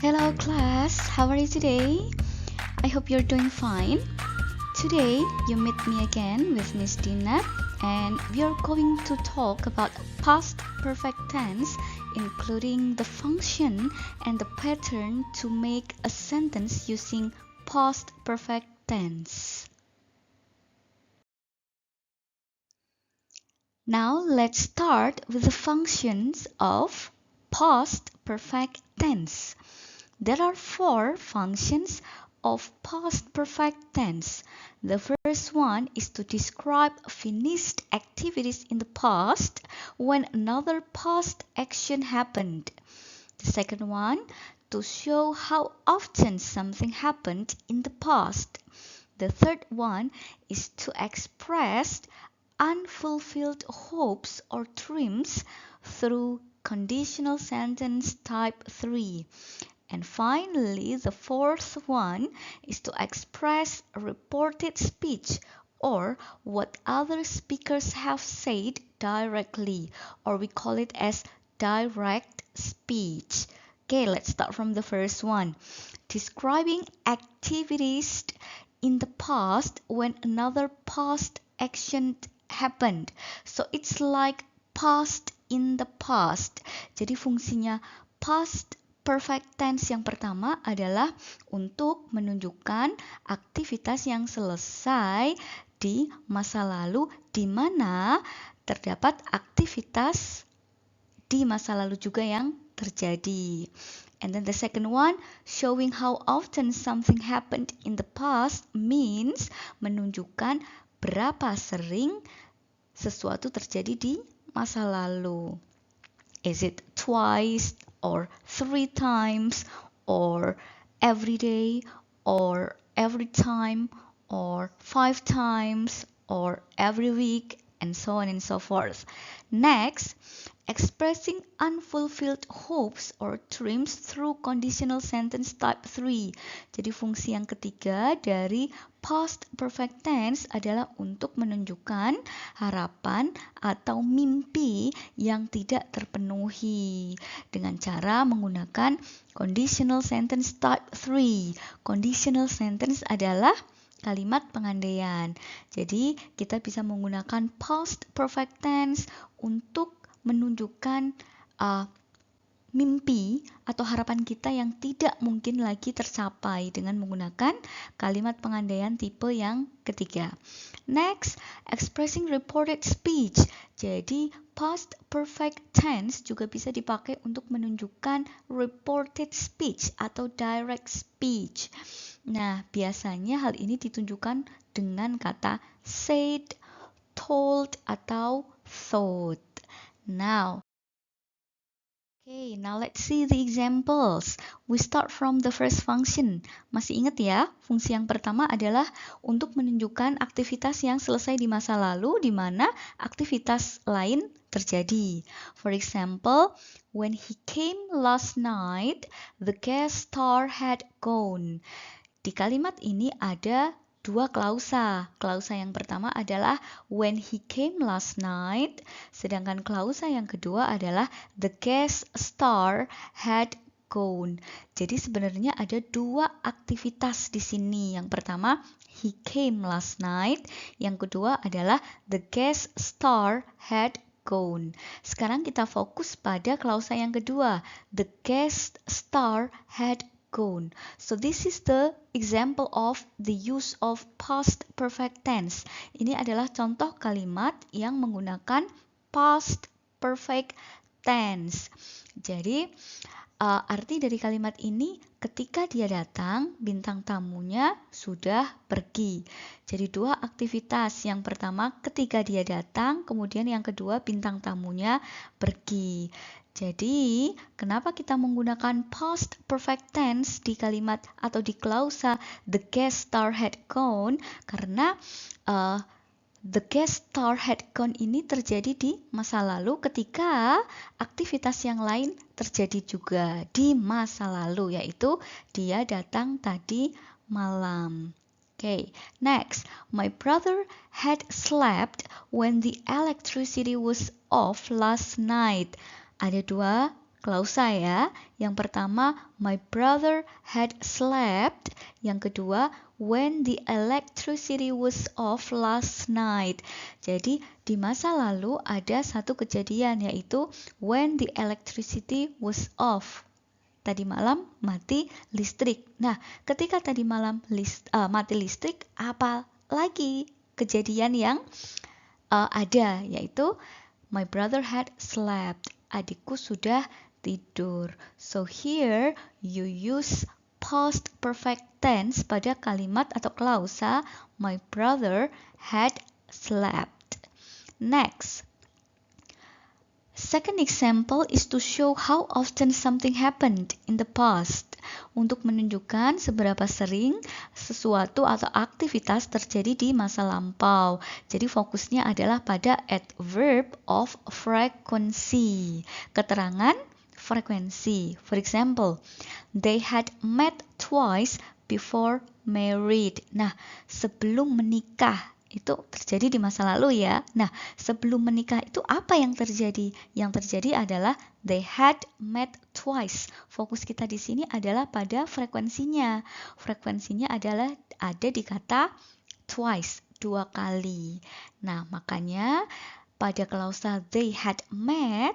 Hello class, how are you today? I hope you're doing fine. Today you meet me again with Miss Dina and we are going to talk about past perfect tense, including the function and the pattern to make a sentence using past perfect tense. Now let's start with the functions of past perfect tense. There are 4 functions of past perfect tense. The first one is to describe finished activities in the past when another past action happened. The second one, to show how often something happened in the past. The third one is to express unfulfilled hopes or dreams through conditional sentence type 3. And finally, the fourth one is to express reported speech or what other speakers have said directly, or we call it as direct speech. Okay, let's start from the first one. Describing activities in the past when another past action happened. So it's like past in the past. Jadi fungsinya past perfect tense yang pertama adalah untuk menunjukkan aktivitas yang selesai di masa lalu di mana terdapat aktivitas di masa lalu juga yang terjadi. And then the second one, showing how often something happened in the past means menunjukkan berapa sering sesuatu terjadi di masa lalu. Is it twice or 3 times or every day or every time or 5 times or every week and so on and so forth. Next, expressing unfulfilled hopes or dreams through conditional sentence type 3. Jadi fungsi yang ketiga dari past perfect tense adalah untuk menunjukkan harapan atau mimpi yang tidak terpenuhi dengan cara menggunakan conditional sentence type 3. Conditional sentence adalah kalimat pengandaian. Jadi kita bisa menggunakan past perfect tense untuk menunjukkan mimpi atau harapan kita yang tidak mungkin lagi tercapai dengan menggunakan kalimat pengandaian tipe yang ketiga. Next, expressing reported speech. Jadi past perfect tense juga bisa dipakai untuk menunjukkan reported speech atau direct speech. Nah, biasanya hal ini ditunjukkan dengan kata said, told, atau thought. Now, let's see the examples. We start from the first function. Masih ingat ya, fungsi yang pertama adalah untuk menunjukkan aktivitas yang selesai di masa lalu, di mana aktivitas lain terjadi. For example, when he came last night, the guest star had gone. Di kalimat ini ada 2 klausa. Klausa yang pertama adalah when he came last night, sedangkan klausa yang kedua adalah the guest star had gone. Jadi sebenarnya ada 2 aktivitas di sini. Yang pertama, he came last night. Yang kedua adalah the guest star had gone. Sekarang kita fokus pada klausa yang kedua, the guest star had gone. So this is the example of the use of past perfect tense. Ini adalah contoh kalimat yang menggunakan past perfect tense. Jadi arti dari kalimat ini ketika dia datang, bintang tamunya sudah pergi. Jadi 2 aktivitas. Yang pertama ketika dia datang, kemudian yang kedua bintang tamunya pergi. Jadi, kenapa kita menggunakan past perfect tense di kalimat atau di klausa the guest star had gone? Karena the guest star had gone ini terjadi di masa lalu ketika aktivitas yang lain terjadi juga di masa lalu, yaitu dia datang tadi malam. Okay, next, my brother had slept when the electricity was off last night. Ada 2 klausa ya. Yang pertama, my brother had slept. Yang kedua, when the electricity was off last night. Jadi di masa lalu ada satu kejadian yaitu when the electricity was off. Tadi malam mati listrik. Nah, ketika tadi malam mati listrik, apa lagi kejadian yang ada, yaitu my brother had slept. Adikku sudah tidur. So here you use past perfect tense pada kalimat atau klausa my brother had slept. Next. Second example is to show how often something happened in the past. Untuk menunjukkan seberapa sering sesuatu atau aktivitas terjadi di masa lampau. Jadi fokusnya adalah pada adverb of frequency. Keterangan frekuensi. For example, they had met twice before married. Nah, sebelum menikah. Itu terjadi di masa lalu ya. Nah, sebelum menikah itu apa yang terjadi? Yang terjadi adalah they had met twice. Fokus kita di sini adalah pada frekuensinya. Frekuensinya adalah ada di kata twice, 2 kali. Nah, makanya pada klausa they had met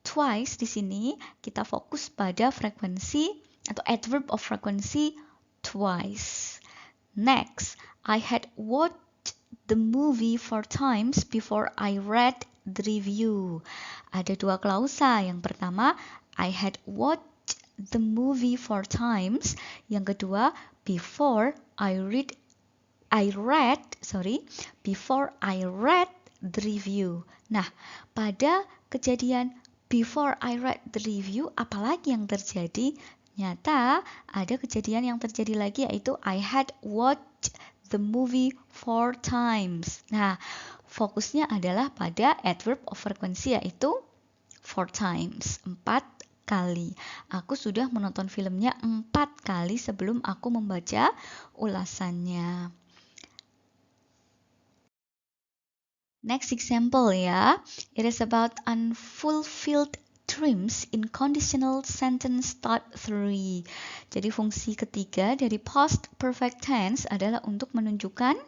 twice di sini kita fokus pada frekuensi atau adverb of frequency twice. Next, I had watched the movie 4 times before I read the review. Ada 2 klausa. Yang pertama, I had watched the movie 4 times. Yang kedua, before I read the review. Nah, pada kejadian before I read the review, apalagi yang terjadi? Nyata ada kejadian yang terjadi lagi yaitu I had watched the movie 4 times. Nah, fokusnya adalah pada adverb of frequency yaitu 4 times, 4 kali. Aku sudah menonton filmnya 4 kali sebelum aku membaca ulasannya. Next example ya. It is about unfulfilled dreams in conditional sentence type 3. Jadi fungsi ketiga dari past perfect tense adalah untuk menunjukkan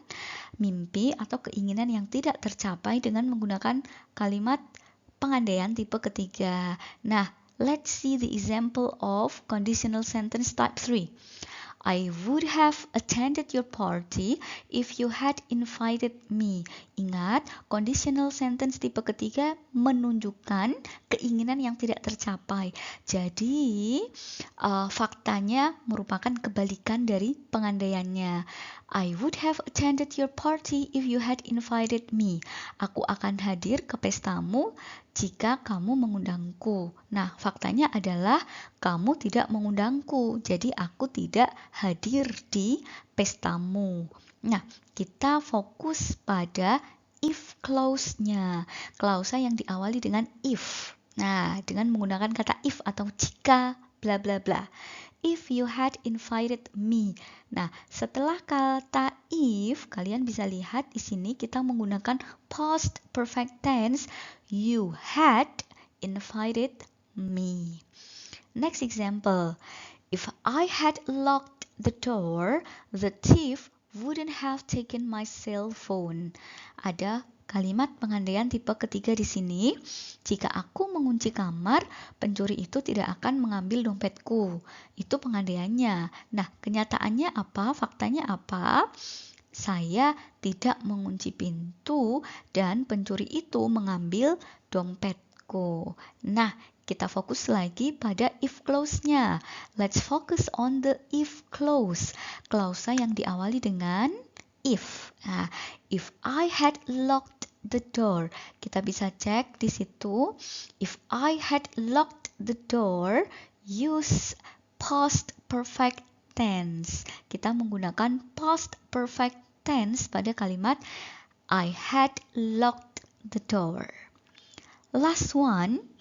mimpi atau keinginan yang tidak tercapai dengan menggunakan kalimat pengandaian tipe ketiga. Nah, let's see the example of conditional sentence type 3. I would have attended your party if you had invited me. Ingat, conditional sentence tipe ketiga menunjukkan keinginan yang tidak tercapai. Jadi, faktanya merupakan kebalikan dari pengandaiannya. I would have attended your party if you had invited me. Aku akan hadir ke pestamu jika kamu mengundangku. Nah, faktanya adalah kamu tidak mengundangku, jadi aku tidak hadir di pestamu. Nah, kita fokus pada if clause-nya. Klausa yang diawali dengan if. Nah, dengan menggunakan kata if atau jika bla bla bla. If you had invited me. Nah, setelah kata if, kalian bisa lihat di sini kita menggunakan past perfect tense. You had invited me. Next example. If I had locked the door, the thief wouldn't have taken my cell phone. Ada kalimat pengandaian tipe ketiga di sini. Jika aku mengunci kamar, pencuri itu tidak akan mengambil dompetku. Itu pengandaiannya. Nah, kenyataannya apa? Faktanya apa? Saya tidak mengunci pintu dan pencuri itu mengambil dompetku. Nah, kita fokus lagi pada if clause-nya. Let's focus on the if clause. Klausa yang diawali dengan if. Nah, if I had locked the door. Kita bisa cek di situ. If I had locked the door, use past perfect tense. Kita menggunakan past perfect tense pada kalimat I had locked the door. Last one.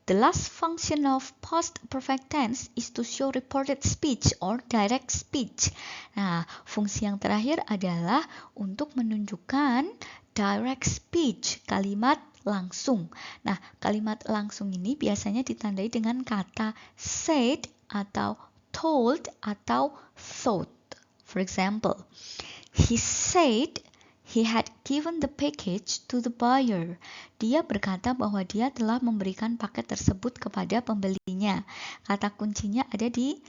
The last function of past perfect tense is to show reported speech or direct speech. Nah, fungsi yang terakhir adalah untuk menunjukkan direct speech, kalimat langsung. Nah, kalimat langsung ini biasanya ditandai dengan kata said atau told atau thought. For example, he said he had given the package to the buyer. Dia berkata bahwa dia telah memberikan paket tersebut kepada pembelinya. Kata kuncinya ada di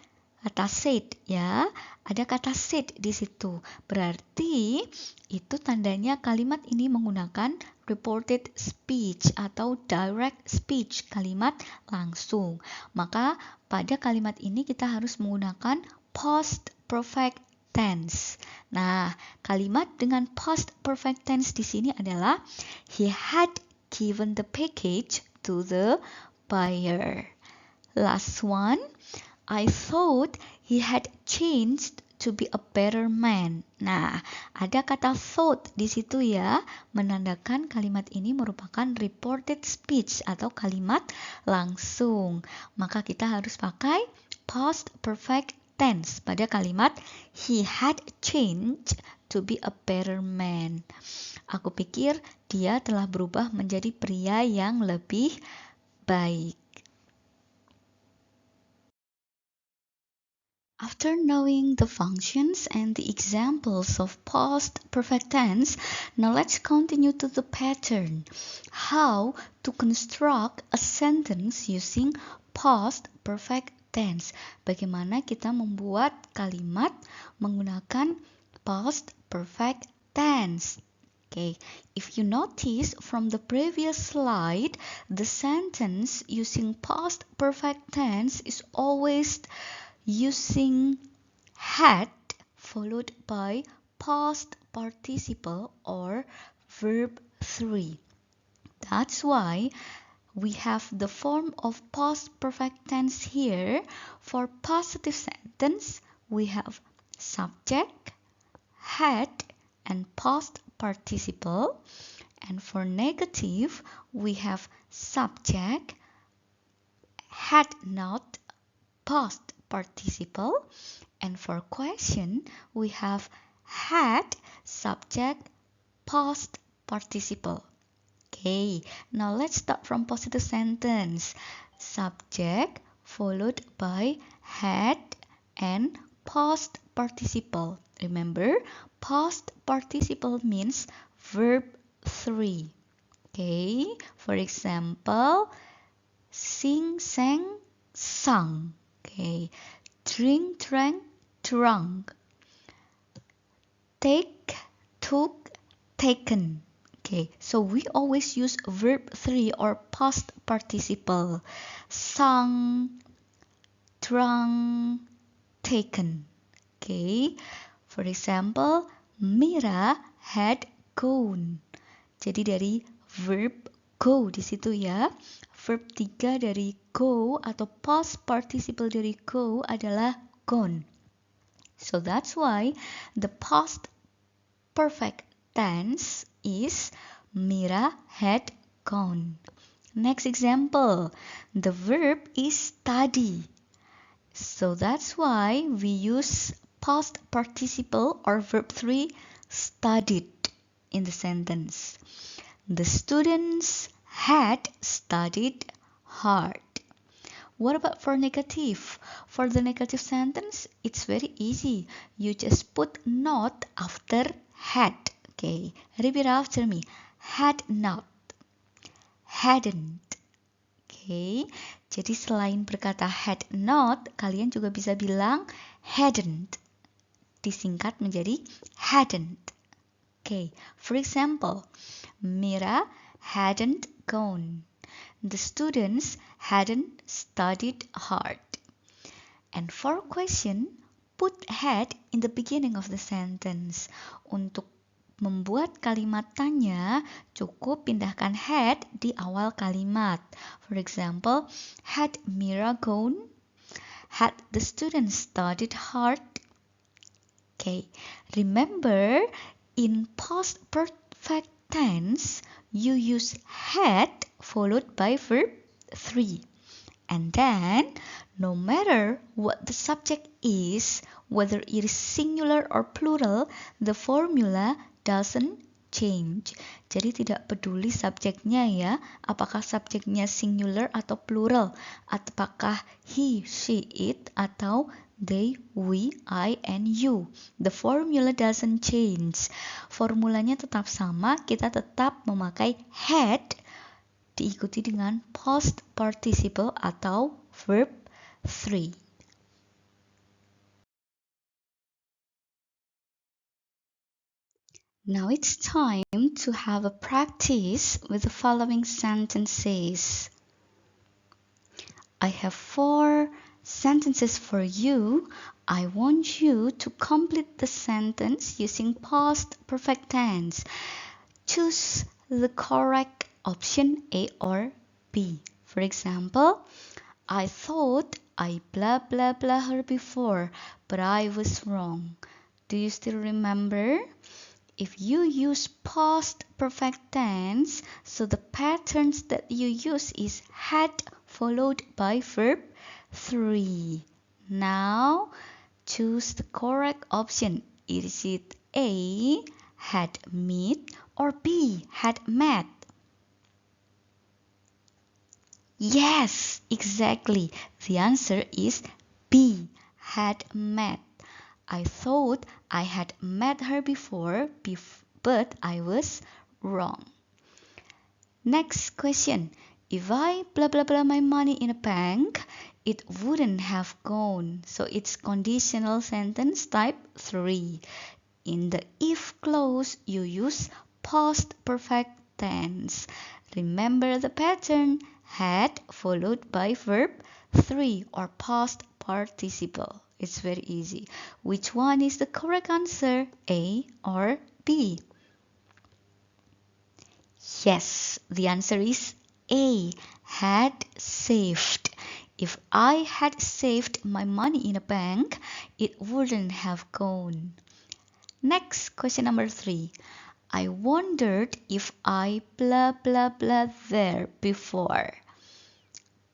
kata said ya. Ada kata said di situ. Berarti itu tandanya kalimat ini menggunakan reported speech atau direct speech, kalimat langsung. Maka pada kalimat ini kita harus menggunakan past perfect tense. Nah, kalimat dengan past perfect tense di sini adalah he had given the package to the buyer. Last one, I thought he had changed to be a better man. Nah, ada kata thought di situ ya, menandakan kalimat ini merupakan reported speech atau kalimat langsung. Maka kita harus pakai past perfect tense pada kalimat he had changed to be a better man. Aku pikir dia telah berubah menjadi pria yang lebih baik. After knowing the functions and the examples of past perfect tense, now let's continue to the pattern. How to construct a sentence using past perfect tense. Bagaimana kita membuat kalimat menggunakan past perfect tense. Okay, if you notice from the previous slide, the sentence using past perfect tense is always using had followed by past participle or verb 3. That's why we have the form of past perfect tense here. For positive sentence, we have subject, had, and past participle. And for negative, we have subject, had not, past participle, and for question we have had, subject, past participle. Okay, now let's start from positive sentence. Subject followed by had and past participle. Remember, past participle means verb 3. Okay, for example, sing, sang, sung. Okay, drink, drank, drunk. Take, took, taken. Okay, so we always use verb 3 or past participle. Sung, drunk, taken. Okay, for example, Mira had gone. Jadi dari verb go di situ ya. Verb 3 dari go atau past participle dari go adalah gone. So that's why the past perfect tense is Mira had gone. Next example, the verb is study. So that's why we use past participle or verb 3 studied in the sentence. The students had studied hard. What about for negative? For the negative sentence, it's very easy. You just put not after had. Okay, repeat after me. Had not, hadn't. Okay, jadi selain berkata had not, kalian juga bisa bilang hadn't. Disingkat menjadi hadn't. Okay, for example, Mira hadn't gone. The students hadn't studied hard. And for question, put had in the beginning of the sentence. Untuk membuat kalimat tanya, cukup pindahkan had di awal kalimat. For example, had Mira gone? Had the students studied hard? Okay, remember in past perfect tense, you use had followed by verb 3. And then, no matter what the subject is, whether it is singular or plural, the formula doesn't change. Jadi tidak peduli subjeknya ya, apakah subjeknya singular atau plural, apakah he, she, it, atau they, we, I, and you. The formula doesn't change. Formulanya tetap sama, kita tetap memakai had diikuti dengan past participle atau verb 3. Now it's time to have a practice with the following sentences. I have 4 sentences for you. I want you to complete the sentence using past perfect tense. Choose the correct option A or B. For example, I thought I blah blah blah her before, but I was wrong. Do you still remember? If you use past perfect tense, so the patterns that you use is had followed by verb 3. Now choose the correct option. Is it A, had met, or B, had met? Yes, exactly. The answer is B, had met. I thought I had met her before, but I was wrong. Next question. If I blah blah blah my money in a bank, it wouldn't have gone. So it's conditional sentence type 3. In the if clause, you use past perfect tense. Remember the pattern, had followed by verb 3 or past participle. It's very easy. Which one is the correct answer? A or B? Yes, the answer is A, had saved. If I had saved my money in a bank, it wouldn't have gone. Next, question number 3. I wondered if I blah blah blah there before.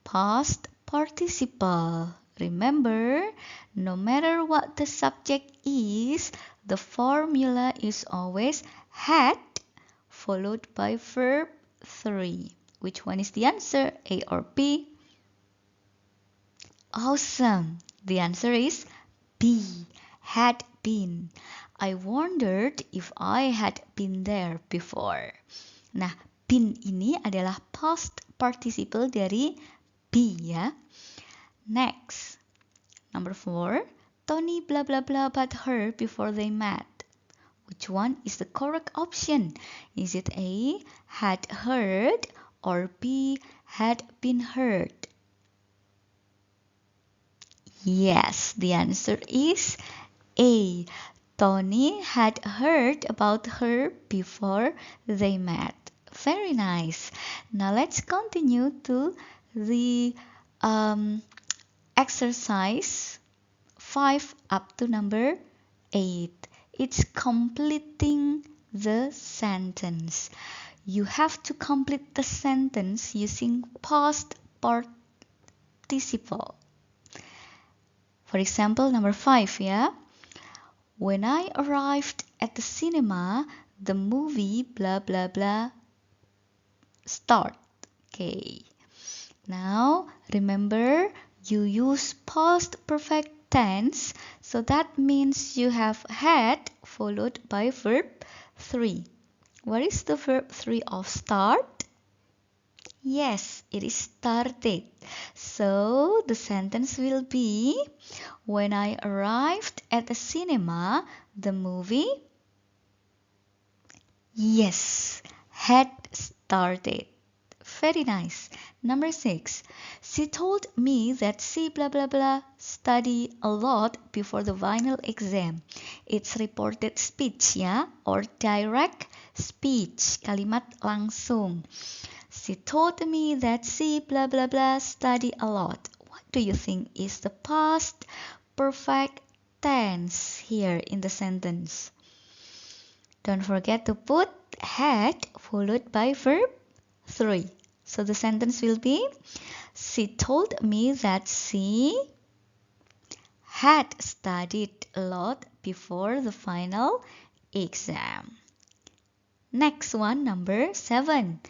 Past participle. Remember, no matter what the subject is, the formula is always had followed by verb 3. Which one is the answer? A or B? Awesome! The answer is B, had been. I wondered if I had been there before. Nah, been ini adalah past participle dari be ya. Next, number 4. Tony blah blah blah about her before they met. Which one is the correct option? Is it A, had heard, or B, had been heard? Yes, the answer is A. Tony had heard about her before they met. Very nice. Now let's continue to the exercise 5 up to number 8. It's completing the sentence. You have to complete the sentence using past participle. For example, number 5 ya. When I arrived at the cinema, the movie blah blah blah start. Okay. Now, remember you use past perfect tense, so that means you have had followed by verb 3. What is the verb 3 of start? Yes, it is started. So the sentence will be, when I arrived at the cinema, the movie, yes, had started. Very nice. Number 6. She told me that she blah blah blah study a lot before the final exam. It's reported speech ya, or direct speech, kalimat langsung. She told me that she blah blah blah study a lot. What do you think is the past perfect tense here in the sentence? Don't forget to put had followed by verb 3. So the sentence will be, she told me that she had studied a lot before the final exam. Next one, number 7.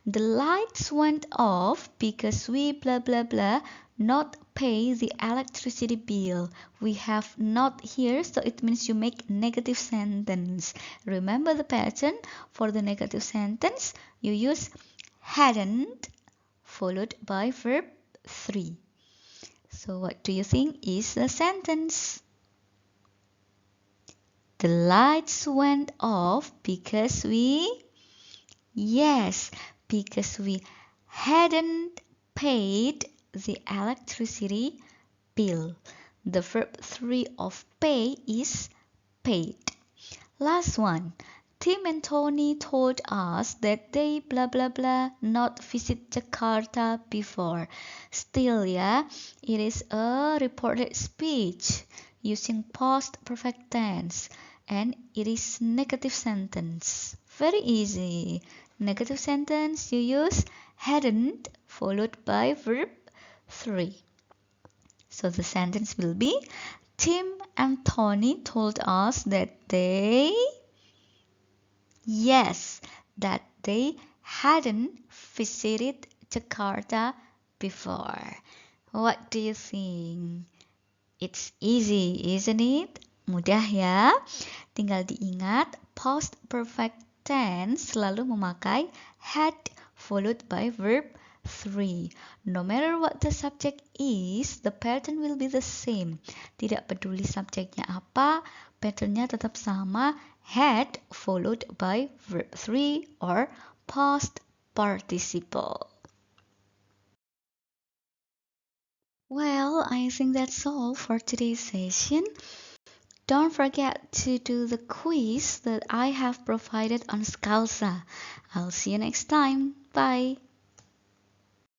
The lights went off because we blah blah blah not pay the electricity bill. We have not here, so it means you make negative sentence. Remember the pattern for the negative sentence? You use hadn't followed by verb 3. So what do you think is the sentence? The lights went off because yes, because we hadn't paid the electricity bill. The verb 3 of pay is paid. Last one. Tim and Tony told us that they blah blah blah not visit Jakarta before. Still, yeah, it is a reported speech using past perfect tense and it is negative sentence. Very easy. Negative sentence you use hadn't followed by verb 3. So the sentence will be Tim and Tony told us that yes, that they hadn't visited Jakarta before. What do you think? It's easy, isn't it? Mudah ya. Tinggal diingat, past perfect tense selalu memakai had followed by verb 3. No matter what the subject is, the pattern will be the same. Tidak peduli subjeknya apa, patternnya tetap sama, had followed by verb 3 or past participle. Well, I think that's all for today's session. Don't forget to do the quiz that I have provided on Scalza. I'll see you next time. Bye.